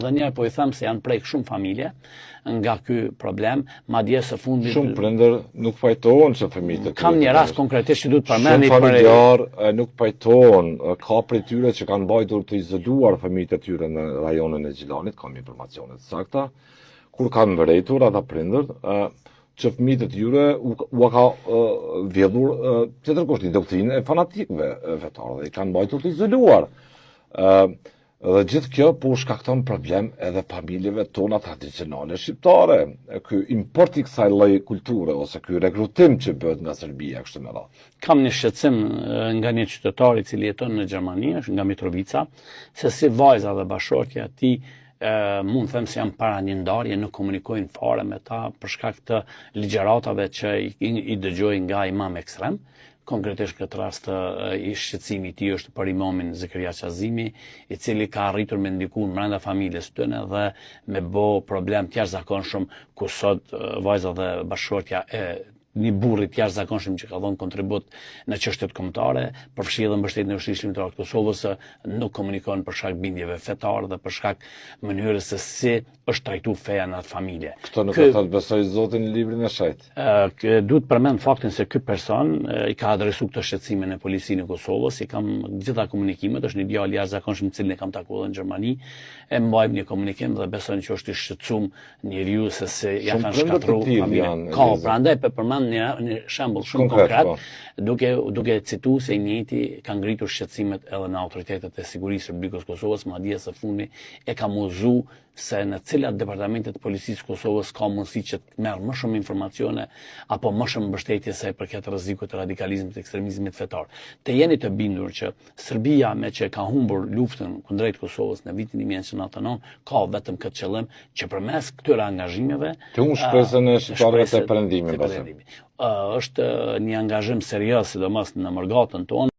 Dhe njerë po i them se janë prek shumë familje nga ky problem, madje së fundit. Shumë prindër nuk pajtohen se fëmijët e tyre. Kam një rast konkretisht që duhet përmend. Shumë familjar nuk pajtohen, ka prej tyre që kanë mbajtur të izoluar fëmijët e tyre në rajonin e Gjilanit, kam informacione të sakta, kur kanë mbërritur ata prindër që fëmijët e tyre u ka vjedhur tjetërkohësh një doktrinë e fanatikëve fetarë dhe i kanë mbajtur të izoluar. Dhe gjithë kjo po shkakton problem edhe familjeve tona tradicionale shqiptare. Ky import i kësaj lloji kulture ose ky rekrutim që bëhet nga Serbia kështu me radhë. Kam një shqetësim nga një qytetar i cili jeton në Gjermani, nga Mitrovica, se si vajza dhe bashortja e tij mund të them se janë para një ndarje, nuk komunikojnë fare me ta për shkak të ligjëratave që i dëgjojnë nga imam ekstrem. Konkretisht këtë rast i shqetësimi i tij është për imamin Zakaria Qazimi, i cili ka arritur me ndikun brenda familjes tyne dhe me bë problem të jashtëzakonshëm ku sot vajza dhe bashkëshortja e një burri të jashtëzakonshëm që ka dhënë kontribut në çështjet kombëtare, përfshi edhe mbështetjen e Ushtrisë Shërbimore të Kosovës, nuk komunikon për shkak bindjeve fetare dhe për shkak mënyrës se si është trajtuar feja në atë familje. Kto nuk e thot besoj Zotin në librin e shejt. Duhet përmend faktin se ky person i ka adresuar këtë shqetësime në policinë e Kosovës, i kam gjitha komunikimet, është një djalë i jashtëzakonshëm i cili e kam takuar në Gjermani, e mbajmë një komunikim dhe besoj që është i shqetësuar njeriu se si ja kanë shkatruar familjen. Ka prandaj përmend një shembull shumë konkret, duke citu se i njëjti ka ngritur shqetësimet edhe në autoritetet e sigurisë së Republikës Kosovës, madje së fundi e ka muzu se në cilat departamentet të policisë Kosovës ka mundësi që të merr më shumë informacione apo më shumë mbështetje sa i përket rrezikut të radikalizmit të ekstremizmit fetar. Të jeni të bindur që Serbia, me që ka humbur luftën kundrejt Kosovës në vitin 1999, ka vetëm këtë qëllim që përmes këtyre angazhimeve të humbë shpresën e shqiptarëve të perëndimit. Është një angazhim serioz, sidomos në Mërgatën tonë.